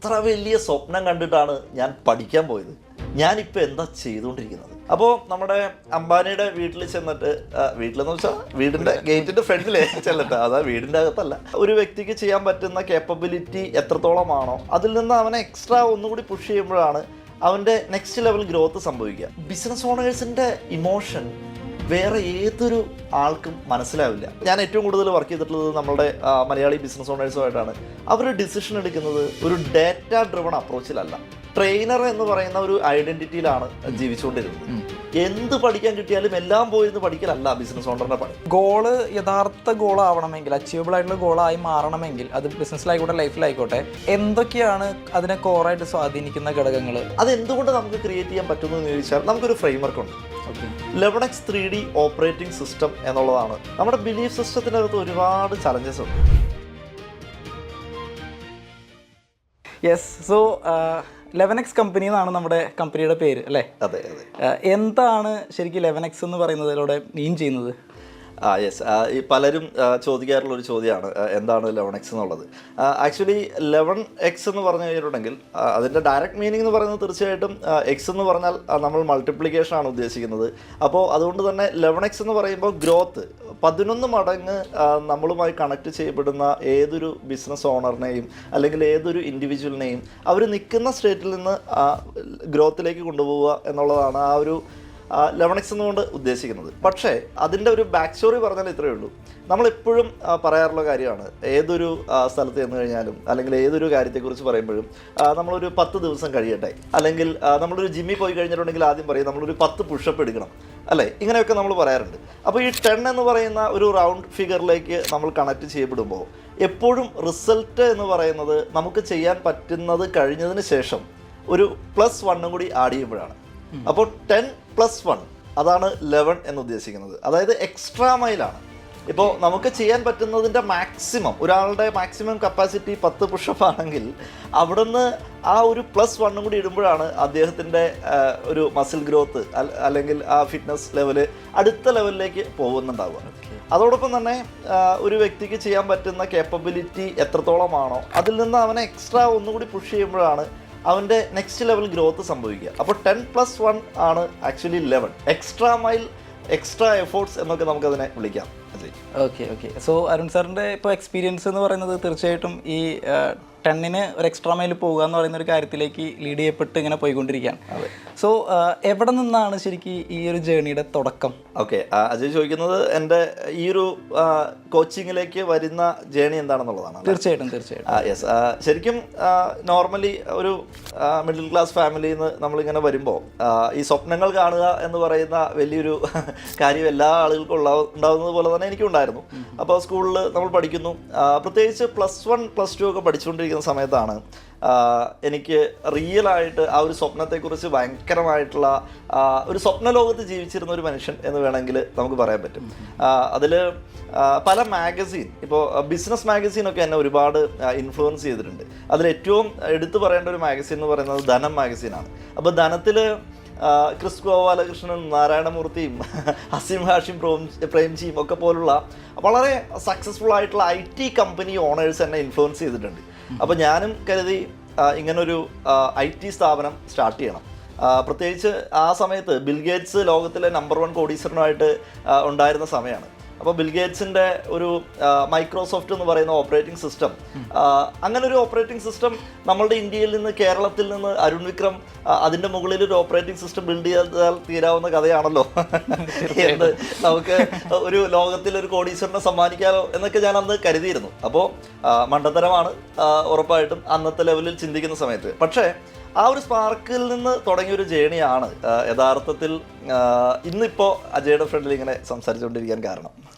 അത്ര വലിയ സ്വപ്നം കണ്ടിട്ടാണ് ഞാൻ പഠിക്കാൻ പോയത്. ഞാനിപ്പോൾ എന്താ ചെയ്തുകൊണ്ടിരിക്കുന്നത്? അപ്പോൾ നമ്മുടെ അംബാനിയുടെ വീട്ടിൽ ചെന്നിട്ട്, വീട്ടിലെന്ന് വെച്ചാൽ വീടിൻ്റെ ഗേറ്റിൻ്റെ ഫ്രണ്ടിലേ ചെല്ലട്ടെ, അതാ വീടിൻ്റെ അകത്തല്ല, ഒരു വ്യക്തിക്ക് ചെയ്യാൻ പറ്റുന്ന കേപ്പബിലിറ്റി എത്രത്തോളമാണോ അതിൽ നിന്ന് അവനെ എക്സ്ട്രാ ഒന്നുകൂടി പുഷ് ചെയ്യുമ്പോഴാണ് അവൻ്റെ നെക്സ്റ്റ് ലെവൽ ഗ്രോത്ത് സംഭവിക്കുക. ബിസിനസ് ഓണേഴ്സിൻ്റെ ഇമോഷൻ വേറെ ഏതൊരു ആൾക്കും മനസ്സിലാവില്ല. ഞാൻ ഏറ്റവും കൂടുതൽ വർക്ക് ചെയ്തിട്ടുള്ളത് നമ്മുടെ മലയാളി ബിസിനസ് ഓണേഴ്സുമായിട്ടാണ്. അവർ ഡിസിഷൻ എടുക്കുന്നത് ഒരു ഡേറ്റ ഡ്രിവൺ അപ്രോച്ചിലല്ല, ട്രെയിനർ എന്ന് പറയുന്ന ഒരു ഐഡന്റിറ്റിയിലാണ് ജീവിച്ചുകൊണ്ടിരുന്നത്. എന്ത് പഠിക്കാൻ കിട്ടിയാലും എല്ലാം പോയിരുന്ന് പഠിക്കലല്ല ബിസിനസ് ഓണറിന്റെ പണി. ഗോള് യഥാർത്ഥ ഗോളാവണമെങ്കിൽ, അച്ചീവബിൾ ആയിട്ടുള്ള ഗോളായി മാറണമെങ്കിൽ, അത് ബിസിനസ്സിലായിക്കോട്ടെ ലൈഫിലായിക്കോട്ടെ, എന്തൊക്കെയാണ് അതിനെ കോറായിട്ട് സ്വാധീനിക്കുന്ന ഘടകങ്ങൾ? അത് എന്തുകൊണ്ട് നമുക്ക് ക്രിയേറ്റ് ചെയ്യാൻ പറ്റുന്നു എന്ന് ചോദിച്ചാൽ നമുക്കൊരു ഫ്രെയിംവർക്ക് ഉണ്ട്. 11x 3D ഓപ്പറേറ്റിംഗ് സിസ്റ്റം എന്നുള്ളതാണ്. നമ്മുടെ ബിലീഫ് സിസ്റ്റത്തിനകത്ത് ഒരുപാട് ചലഞ്ചസ് ഉണ്ട്. യെസ്, സോ 11x കമ്പനി എന്നാണ് നമ്മുടെ കമ്പനിയുടെ പേര് അല്ലേ? അതെ അതെ. എന്താണ് ശരിക്കും 11x എന്ന് പറയുന്നതിലൂടെ മീൻ ചെയ്യുന്നത്? യെസ്, ഈ പലരും ചോദിക്കാറുള്ള ഒരു ചോദ്യമാണ് എന്താണ് 11x എന്നുള്ളത്. ആക്ച്വലി 11x എന്ന് പറഞ്ഞു കഴിഞ്ഞിട്ടുണ്ടെങ്കിൽ അതിൻ്റെ ഡയറക്റ്റ് മീനിങ് എന്ന് പറയുന്നത് തീർച്ചയായിട്ടും എക്സ് എന്ന് പറഞ്ഞാൽ നമ്മൾ മൾട്ടിപ്ലിക്കേഷൻ ആണ് ഉദ്ദേശിക്കുന്നത്. അപ്പോൾ അതുകൊണ്ട് തന്നെ 11x എന്ന് പറയുമ്പോൾ ഗ്രോത്ത് 11 മടങ്ങ് നമ്മളുമായി കണക്ട് ചെയ്യപ്പെടുന്ന ഏതൊരു ബിസിനസ് ഓണറിനെയും അല്ലെങ്കിൽ ഏതൊരു ഇൻഡിവിജ്വലിനെയും അവർ നിൽക്കുന്ന സ്റ്റേറ്റിൽ നിന്ന് ഗ്രോത്തിലേക്ക് കൊണ്ടുപോവുക എന്നുള്ളതാണ് ആ ഒരു 11x എന്നുകൊണ്ട് ഉദ്ദേശിക്കുന്നത്. പക്ഷേ അതിൻ്റെ ഒരു ബാക്ക് സ്റ്റോറി പറഞ്ഞാൽ ഇത്രയേ ഉള്ളൂ. നമ്മളെപ്പോഴും പറയാറുള്ള കാര്യമാണ്, ഏതൊരു സ്ഥലത്ത് ചെന്ന് കഴിഞ്ഞാലും അല്ലെങ്കിൽ ഏതൊരു കാര്യത്തെക്കുറിച്ച് പറയുമ്പോഴും നമ്മളൊരു 10 ദിവസം കഴിയട്ടെ, അല്ലെങ്കിൽ നമ്മളൊരു ജിമ്മിൽ പോയി കഴിഞ്ഞിട്ടുണ്ടെങ്കിൽ ആദ്യം പറയും നമ്മളൊരു 10 പുഷപ്പ് എടുക്കണം അല്ലേ, ഇങ്ങനെയൊക്കെ നമ്മൾ പറയാറുണ്ട്. അപ്പോൾ ഈ 10 എന്ന് പറയുന്ന ഒരു റൗണ്ട് ഫിഗറിലേക്ക് നമ്മൾ കണക്ട് ചെയ്യപ്പെടുമ്പോൾ എപ്പോഴും റിസൾട്ട് എന്ന് പറയുന്നത് നമുക്ക് ചെയ്യാൻ പറ്റുന്നത് കഴിഞ്ഞതിന് ശേഷം ഒരു +1 കൂടി ആഡ് ചെയ്യുമ്പോഴാണ്. അപ്പോൾ 10+1 അതാണ് 11 എന്ന് ഉദ്ദേശിക്കുന്നത്. അതായത് എക്സ്ട്രാ മൈലാണ്. ഇപ്പോൾ നമുക്ക് ചെയ്യാൻ പറ്റുന്നതിൻ്റെ മാക്സിമം, ഒരാളുടെ മാക്സിമം കപ്പാസിറ്റി 10 പുഷപ്പ് ആണെങ്കിൽ അവിടുന്ന് ആ ഒരു +1 കൂടി ഇടുമ്പോഴാണ് അദ്ദേഹത്തിൻ്റെ ഒരു മസിൽ ഗ്രോത്ത് അല്ലെങ്കിൽ ആ ഫിറ്റ്നസ് ലെവല് അടുത്ത ലെവലിലേക്ക് പോകുന്നുണ്ടാവുക. അതോടൊപ്പം തന്നെ ഒരു വ്യക്തിക്ക് ചെയ്യാൻ പറ്റുന്ന കേപ്പബിലിറ്റി എത്രത്തോളമാണോ അതിൽ നിന്ന് അവനെ എക്സ്ട്രാ ഒന്നുകൂടി പുഷ് ചെയ്യുമ്പോഴാണ് അവൻ്റെ നെക്സ്റ്റ് ലെവൽ ഗ്രോത്ത് സംഭവിക്കുക. അപ്പോൾ 10+1 ആണ് ആക്ച്വലി 11. എക്സ്ട്രാ മൈൽ, എക്സ്ട്രാ എഫോർട്സ് എന്നൊക്കെ നമുക്കതിനെ വിളിക്കാം. ഓക്കെ. സോ അരുൺ സാറിൻ്റെ ഇപ്പോൾ എക്സ്പീരിയൻസ് എന്ന് പറയുന്നത് തീർച്ചയായിട്ടും ഈ 10ന് ഒരു എക്സ്ട്രാ മൈൽ പോകുക എന്ന് പറയുന്ന ഒരു കാര്യത്തിലേക്ക് ലീഡ് ചെയ്യപ്പെട്ട് ഇങ്ങനെ പോയിക്കൊണ്ടിരിക്കുകയാണ്. സോ എവിടെ നിന്നാണ് ശരിക്കും ഈ ഒരു ജേണിയുടെ തുടക്കം? ഓക്കെ, അജയ് ചോദിക്കുന്നത് എൻ്റെ ഈ ഒരു കോച്ചിങ്ങിലേക്ക് വരുന്ന ജേണി എന്താണെന്നുള്ളതാണ്. തീർച്ചയായിട്ടും. യെസ്, ശരിക്കും നോർമലി ഒരു മിഡിൽ ക്ലാസ് ഫാമിലിയിൽ നിന്ന് നമ്മളിങ്ങനെ വരുമ്പോൾ ഈ സ്വപ്നങ്ങൾ കാണുക എന്ന് പറയുന്ന വലിയൊരു കാര്യം എല്ലാ ആളുകൾക്കും ഉണ്ടാകുന്നത് പോലെ തന്നെ എനിക്കും ഉണ്ടായിരുന്നു. അപ്പോൾ സ്കൂളിൽ നമ്മൾ പഠിക്കുന്നു, പ്രത്യേകിച്ച് +1 +2 ഒക്കെ പഠിച്ചുകൊണ്ടിരിക്കുന്ന സമയത്താണ് എനിക്ക് റിയലായിട്ട് ആ ഒരു സ്വപ്നത്തെക്കുറിച്ച് ഭയങ്കരമായിട്ടുള്ള ഒരു സ്വപ്ന ലോകത്ത് ജീവിച്ചിരുന്ന ഒരു മനുഷ്യൻ എന്ന് വേണമെങ്കിൽ നമുക്ക് പറയാൻ പറ്റും. അതിൽ പല മാഗസീൻ, ഇപ്പോൾ ബിസിനസ് മാഗസീനൊക്കെ എന്നെ ഒരുപാട് ഇൻഫ്ലുവൻസ് ചെയ്തിട്ടുണ്ട്. അതിലേറ്റവും എടുത്തു പറയേണ്ട ഒരു മാഗസീൻ എന്ന് പറയുന്നത് ധനം മാഗസീനാണ്. അപ്പോൾ ധനത്തിൽ ക്രിസ് ഗോപാലകൃഷ്ണനും നാരായണമൂർത്തിയും ഹസീം ഹാഷിം പ്രേംജിയും ഒക്കെ പോലുള്ള വളരെ സക്സസ്ഫുൾ ആയിട്ടുള്ള IT കമ്പനി ഓണേഴ്സ് എന്നെ ഇൻഫ്ലുവൻസ് ചെയ്തിട്ടുണ്ട്. അപ്പോൾ ഞാനും കരുതി ഇങ്ങനൊരു IT സ്ഥാപനം സ്റ്റാർട്ട് ചെയ്യണം. പ്രത്യേകിച്ച് ആ സമയത്ത് ബിൽഗേറ്റ്സ് ലോകത്തിലെ നമ്പർ 1 കോടീശ്വരനായിട്ട് ഉണ്ടായിരുന്ന സമയമാണ്. അപ്പോൾ ബിൽഗേറ്റ്സിൻ്റെ ഒരു മൈക്രോസോഫ്റ്റ് എന്ന് പറയുന്ന ഓപ്പറേറ്റിംഗ് സിസ്റ്റം, അങ്ങനെ ഒരു ഓപ്പറേറ്റിംഗ് സിസ്റ്റം നമ്മളുടെ ഇന്ത്യയിൽ നിന്ന്, കേരളത്തിൽ നിന്ന് അരുൺ വിക്രം അതിൻ്റെ മുകളിൽ ഒരു ഓപ്പറേറ്റിംഗ് സിസ്റ്റം ബിൽഡ് ചെയ്താൽ തീരാവുന്ന കഥയാണല്ലോ എന്ന് നമുക്ക് ഒരു ലോകത്തിലൊരു കോടീശ്വരനെ സമ്മാനിക്കാമോ എന്നൊക്കെ ഞാൻ അന്ന് കരുതിയിരുന്നു. അപ്പോൾ മണ്ടത്തരമാണ് ഉറപ്പായിട്ടും അന്നത്തെ ലെവലിൽ ചിന്തിക്കുന്ന സമയത്ത്. പക്ഷേ ആ ഒരു സ്പാർക്കിൽ നിന്ന് തുടങ്ങിയൊരു ജേണിയാണ് യഥാർത്ഥത്തിൽ ഇന്നിപ്പോൾ അജയുടെ ഫ്രണ്ടിൽ ഇങ്ങനെ സംസാരിച്ചുകൊണ്ടിരിക്കാൻ കാരണം.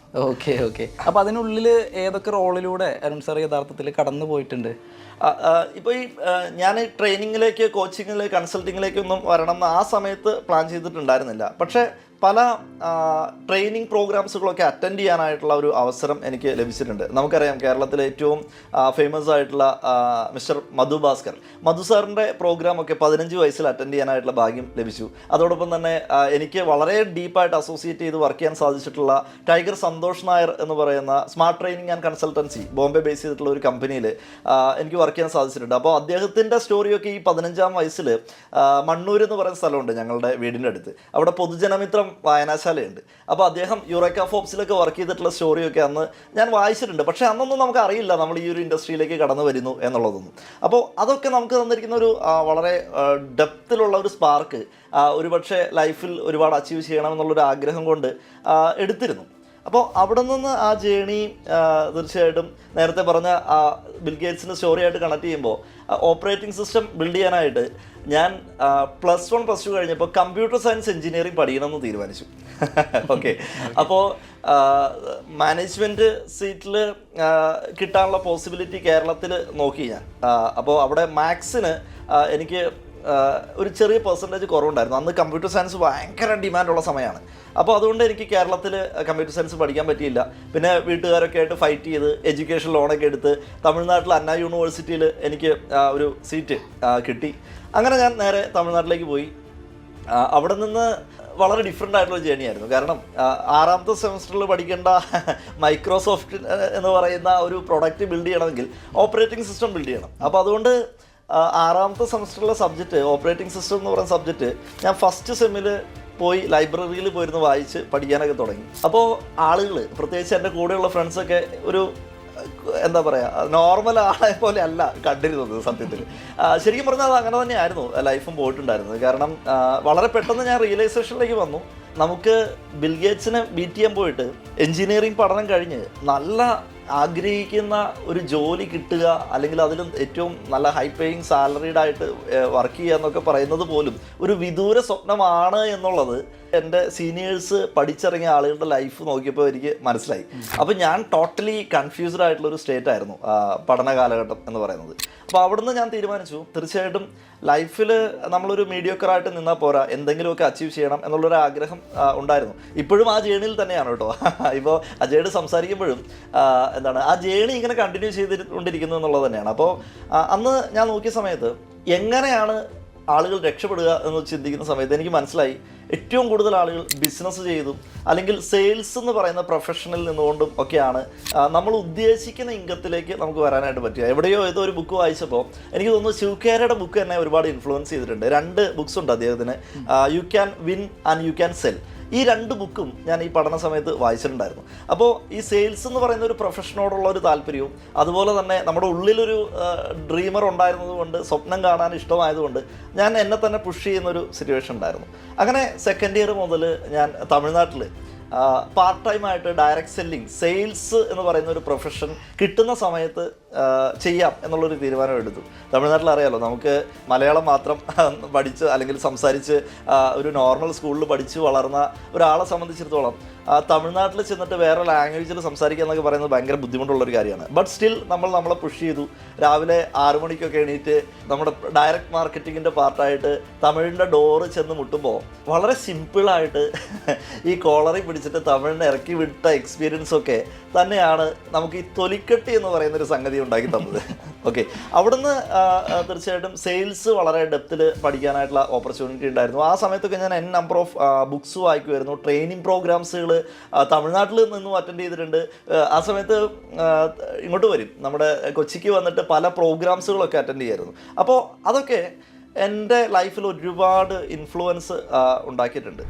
ഓക്കെ. അപ്പോൾ അതിനുള്ളിൽ ഏതൊക്കെ റോളിലൂടെ അരുൺ സാർ യഥാർത്ഥത്തിൽ കടന്നു പോയിട്ടുണ്ട്? ഇപ്പോൾ ഈ ഞാൻ ട്രെയിനിങ്ങിലേക്ക്, കോച്ചിങ്ങിലേക്ക്, കൺസൾട്ടിങ്ങിലേക്കൊന്നും വരണം എന്ന് ആ സമയത്ത് പ്ലാൻ ചെയ്തിട്ടുണ്ടായിരുന്നില്ല. പക്ഷേ പല ട്രെയിനിങ് പ്രോഗ്രാംസുകളൊക്കെ അറ്റൻഡ് ചെയ്യാനായിട്ടുള്ള ഒരു അവസരം എനിക്ക് ലഭിച്ചിട്ടുണ്ട്. നമുക്കറിയാം കേരളത്തിലെ ഏറ്റവും ഫേമസ് ആയിട്ടുള്ള മിസ്റ്റർ മധു ഭാസ്കർ, മധു സാറിൻ്റെ പ്രോഗ്രാമൊക്കെ 15 വയസ്സിൽ അറ്റൻഡ് ചെയ്യാനായിട്ടുള്ള ഭാഗ്യം ലഭിച്ചു. അതോടൊപ്പം തന്നെ എനിക്ക് വളരെ ഡീപ്പായിട്ട് അസോസിയേറ്റ് ചെയ്ത് വർക്ക് ചെയ്യാൻ സാധിച്ചിട്ടുള്ള ടൈഗർ സന്തോഷ് നായർ എന്ന് പറയുന്ന smart training and consultancy Bombay base ചെയ്തിട്ടുള്ള ഒരു കമ്പനിയിൽ എനിക്ക് വർക്ക് ചെയ്യാൻ സാധിച്ചിട്ടുണ്ട്. അപ്പോൾ അദ്ദേഹത്തിൻ്റെ സ്റ്റോറിയൊക്കെ ഈ 15-ാം വയസ്സിൽ മണ്ണൂർ എന്ന് പറയുന്ന സ്ഥലമുണ്ട് ഞങ്ങളുടെ വീടിൻ്റെ അടുത്ത്. അവിടെ പൊതുജനമിത്രം വായനാശാലയുണ്ട്. അപ്പോൾ അദ്ദേഹം യുറേക്ക ഫോബ്സിലൊക്കെ വർക്ക് ചെയ്തിട്ടുള്ള സ്റ്റോറിയൊക്കെ അന്ന് ഞാൻ വായിച്ചിട്ടുണ്ട്. പക്ഷേ അന്നൊന്നും നമുക്ക് അറിയില്ല നമ്മൾ ഈ ഒരു ഇൻഡസ്ട്രിയിലേക്ക് കടന്നു വരുന്നു എന്നുള്ളതൊന്നും. അപ്പോൾ അതൊക്കെ നമുക്ക് തന്നിരിക്കുന്ന ഒരു വളരെ ഡെപ്തിലുള്ള ഒരു സ്പാർക്ക് ഒരു പക്ഷേ ലൈഫിൽ ഒരുപാട് അച്ചീവ് ചെയ്യണമെന്നുള്ളൊരു ആഗ്രഹം കൊണ്ട് എടുത്തിരുന്നു. അപ്പോൾ അവിടെ നിന്ന് ആ ജേണി തീർച്ചയായിട്ടും നേരത്തെ പറഞ്ഞ ബിൽഗേറ്റ്സിൻ്റെ സ്റ്റോറിയായിട്ട് കണക്ട് ചെയ്യുമ്പോൾ ഓപ്പറേറ്റിംഗ് സിസ്റ്റം ബിൽഡ് ചെയ്യാനായിട്ട് ഞാൻ +1 +2 കഴിഞ്ഞപ്പോൾ കമ്പ്യൂട്ടർ സയൻസ് എഞ്ചിനീയറിംഗ് പഠിക്കണമെന്ന് തീരുമാനിച്ചു. ഓക്കെ, അപ്പോൾ മാനേജ്മെൻറ്റ് സീറ്റിൽ കിട്ടാനുള്ള പോസിബിലിറ്റി കേരളത്തിൽ നോക്കി ഞാൻ. അപ്പോൾ അവിടെ മാത്സിന് എനിക്ക് ഒരു ചെറിയ പെർസെൻറ്റേജ് കുറവുണ്ടായിരുന്നു. അന്ന് കമ്പ്യൂട്ടർ സയൻസ് ഭയങ്കര ഡിമാൻഡുള്ള സമയമാണ്. അപ്പോൾ അതുകൊണ്ട് എനിക്ക് കേരളത്തിൽ കമ്പ്യൂട്ടർ സയൻസ് പഠിക്കാൻ പറ്റിയില്ല. പിന്നെ വീട്ടുകാരൊക്കെ ആയിട്ട് ഫൈറ്റ് ചെയ്ത് എഡ്യൂക്കേഷൻ ലോണൊക്കെ എടുത്ത് തമിഴ്നാട്ടിൽ അണ്ണാ യൂണിവേഴ്സിറ്റിയിൽ എനിക്ക് ഒരു സീറ്റ് കിട്ടി. അങ്ങനെ ഞാൻ നേരെ തമിഴ്നാട്ടിലേക്ക് പോയി. അവിടെ നിന്ന് വളരെ ഡിഫറെൻ്റ് ആയിട്ടുള്ള ജേണി ആയിരുന്നു. കാരണം 6ാമത്തെ സെമസ്റ്ററിൽ പഠിക്കേണ്ട മൈക്രോസോഫ്റ്റ് എന്ന് പറയുന്ന ഒരു പ്രൊഡക്റ്റ് ബിൽഡ് ചെയ്യണമെങ്കിൽ ഓപ്പറേറ്റിംഗ് സിസ്റ്റം ബിൽഡ് ചെയ്യണം. അപ്പോൾ അതുകൊണ്ട് 6ാമത്തെ സെമസ്റ്ററിലെ സബ്ജക്റ്റ് ഓപ്പറേറ്റിംഗ് സിസ്റ്റം എന്ന് പറയുന്ന സബ്ജക്റ്റ് ഞാൻ ഫസ്റ്റ് സെമ്മിൽ പോയി ലൈബ്രറിയിൽ പോയിരുന്ന് വായിച്ച് പഠിക്കാനൊക്കെ തുടങ്ങി. അപ്പോൾ ആളുകൾ, പ്രത്യേകിച്ച് എൻ്റെ കൂടെയുള്ള ഫ്രണ്ട്സൊക്കെ ഒരു എന്താ പറയുക, നോർമൽ ആളെ പോലെ അല്ല കണ്ടിരുന്നത് സത്യത്തിൽ. ശരിക്കും പറഞ്ഞാൽ അത് അങ്ങനെ തന്നെയായിരുന്നു ലൈഫും പോയിട്ടുണ്ടായിരുന്നത്. കാരണം വളരെ പെട്ടെന്ന് ഞാൻ റിയലൈസേഷനിലേക്ക് വന്നു. നമുക്ക് ബിൽഗേറ്റ്സിനെ ബീറ്റ് ചെയ്യാൻ പോയിട്ട് എൻജിനീയറിംഗ് പഠനം കഴിഞ്ഞ് നല്ല ആഗ്രഹിക്കുന്ന ഒരു ജോലി കിട്ടുക, അല്ലെങ്കിൽ അതിലും ഏറ്റവും നല്ല ഹൈ പേയിങ് സാലറീഡ് ആയിട്ട് വർക്ക് ചെയ്യുക എന്നൊക്കെ പറയുന്നത് പോലും ഒരു വിദൂര സ്വപ്നമാണ് എന്നുള്ളത് എൻ്റെ സീനിയേഴ്സ് പഠിച്ചിറങ്ങിയ ആളുകളുടെ ലൈഫ് നോക്കിയപ്പോൾ എനിക്ക് മനസ്സിലായി. അപ്പോൾ ഞാൻ ടോട്ടലി കൺഫ്യൂസ്ഡ് ആയിട്ടുള്ളൊരു സ്റ്റേറ്റ് ആയിരുന്നു പഠന കാലഘട്ടം എന്ന് പറയുന്നത്. അപ്പോൾ അവിടുന്ന് ഞാൻ തീരുമാനിച്ചു, തീർച്ചയായിട്ടും ലൈഫിൽ നമ്മളൊരു മീഡിയോക്കറായിട്ട് നിന്നാൽ പോരാ, എന്തെങ്കിലുമൊക്കെ അച്ചീവ് ചെയ്യണം എന്നുള്ളൊരു ആഗ്രഹം ഉണ്ടായിരുന്നു. ഇപ്പോഴും ആ ജേണിയിൽ തന്നെയാണ് കേട്ടോ. ഇപ്പോൾ അജയോട് സംസാരിക്കുമ്പോഴും എന്താണ് ആ ജേണി ഇങ്ങനെ കണ്ടിന്യൂ ചെയ്തുകൊണ്ടിരിക്കുന്നു എന്നുള്ളത് തന്നെയാണ്. അപ്പോൾ അന്ന് ഞാൻ നോക്കിയ സമയത്ത് എങ്ങനെയാണ് ആളുകൾ രക്ഷപ്പെടുക എന്ന് ചിന്തിക്കുന്ന സമയത്ത് എനിക്ക് മനസ്സിലായി ഏറ്റവും കൂടുതൽ ആളുകൾ ബിസിനസ് ചെയ്തും അല്ലെങ്കിൽ സെയിൽസ് എന്ന് പറയുന്ന പ്രൊഫഷനിൽ നിന്നുകൊണ്ടും ഒക്കെയാണ് നമ്മൾ ഉദ്ദേശിക്കുന്ന ഇൻകത്തിലേക്ക് നമുക്ക് വരാനായിട്ട് പറ്റുക. എവിടെയോ ഏതോ ഒരു ബുക്ക് വായിച്ചപ്പോൾ എനിക്ക് തോന്നുന്നു ശിവകേരയുടെ ബുക്ക് എന്നെ ഒരുപാട് ഇൻഫ്ലുവൻസ് ചെയ്തിട്ടുണ്ട്. 2 ബുക്സ് ഉണ്ട് അദ്ദേഹത്തിന്, you can win and you can sell. ഈ 2 ബുക്കും ഞാൻ ഈ പഠന സമയത്ത് വായിച്ചിട്ടുണ്ടായിരുന്നു. അപ്പോൾ ഈ സെയിൽസ് എന്ന് പറയുന്ന ഒരു പ്രൊഫഷനോടുള്ള ഒരു താല്പര്യവും അതുപോലെ തന്നെ നമ്മുടെ ഉള്ളിലൊരു ഡ്രീമർ ഉണ്ടായിരുന്നത് കൊണ്ട്, സ്വപ്നം കാണാൻ ഇഷ്ടമായതുകൊണ്ട് ഞാൻ എന്നെ തന്നെ പുഷ് ചെയ്യുന്നൊരു സിറ്റുവേഷൻ ഉണ്ടായിരുന്നു. അങ്ങനെ സെക്കൻഡ് ഇയർ മുതൽ ഞാൻ തമിഴ്നാട്ടിൽ പാർട്ട് ടൈമായിട്ട് ഡയറക്റ്റ് സെല്ലിങ്, സെയിൽസ് എന്ന് പറയുന്ന ഒരു പ്രൊഫഷൻ കിട്ടുന്ന സമയത്ത് ചെയ്യാം എന്നുള്ളൊരു തീരുമാനം എടുത്തു. തമിഴ്നാട്ടിൽ അറിയാലോ, നമുക്ക് മലയാളം മാത്രം പഠിച്ച് അല്ലെങ്കിൽ സംസാരിച്ച് ഒരു നോർമൽ സ്കൂളിൽ പഠിച്ച് വളർന്ന ഒരാളെ സംബന്ധിച്ചിടത്തോളം തമിഴ്നാട്ടിൽ ചെന്നിട്ട് വേറെ ലാംഗ്വേജിൽ സംസാരിക്കുക എന്നൊക്കെ പറയുന്നത് ഭയങ്കര ബുദ്ധിമുട്ടുള്ളൊരു കാര്യമാണ്. ബട്ട് സ്റ്റിൽ നമ്മളെ പുഷ് ചെയ്തു. രാവിലെ 6 മണിക്കൊക്കെ എണീറ്റ് നമ്മുടെ ഡയറക്റ്റ് മാർക്കറ്റിങ്ങിൻ്റെ പാർട്ടായിട്ട് തമിഴിൻ്റെ ഡോറ് ചെന്ന് മുട്ടുമ്പോൾ വളരെ സിമ്പിളായിട്ട് ഈ കോളറിൽ പിടിച്ചിട്ട് തമിഴിനെ ഇറക്കി വിട്ട എക്സ്പീരിയൻസൊക്കെ തന്നെയാണ് നമുക്ക് ഈ തൊലിക്കെട്ടി എന്ന് പറയുന്നൊരു സംഗതി ഉണ്ടാക്കി തന്നത്. ഓക്കെ, അവിടുന്ന് തീർച്ചയായിട്ടും സെയിൽസ് വളരെ ഡെപ്തിൽ പഠിക്കാനായിട്ടുള്ള ഓപ്പർച്യൂണിറ്റി ഉണ്ടായിരുന്നു. ആ സമയത്തൊക്കെ ഞാൻ നമ്പർ ഓഫ് ബുക്സ് വായിക്കുമായിരുന്നു. ട്രെയിനിങ് പ്രോഗ്രാംസുകൾ തമിഴ്നാട്ടിൽ നിന്നും അറ്റൻഡ് ചെയ്തിട്ടുണ്ട്. ആ സമയത്ത് ഇങ്ങോട്ട് വരും, നമ്മുടെ കൊച്ചിക്ക് വന്നിട്ട് പല പ്രോഗ്രാംസുകളൊക്കെ അറ്റൻഡ് ചെയ്യായിരുന്നു. അപ്പോൾ അതൊക്കെ എൻ്റെ ലൈഫിൽ ഒരുപാട് ഇൻഫ്ലുവൻസ് ഉണ്ടാക്കിയിട്ടുണ്ട്.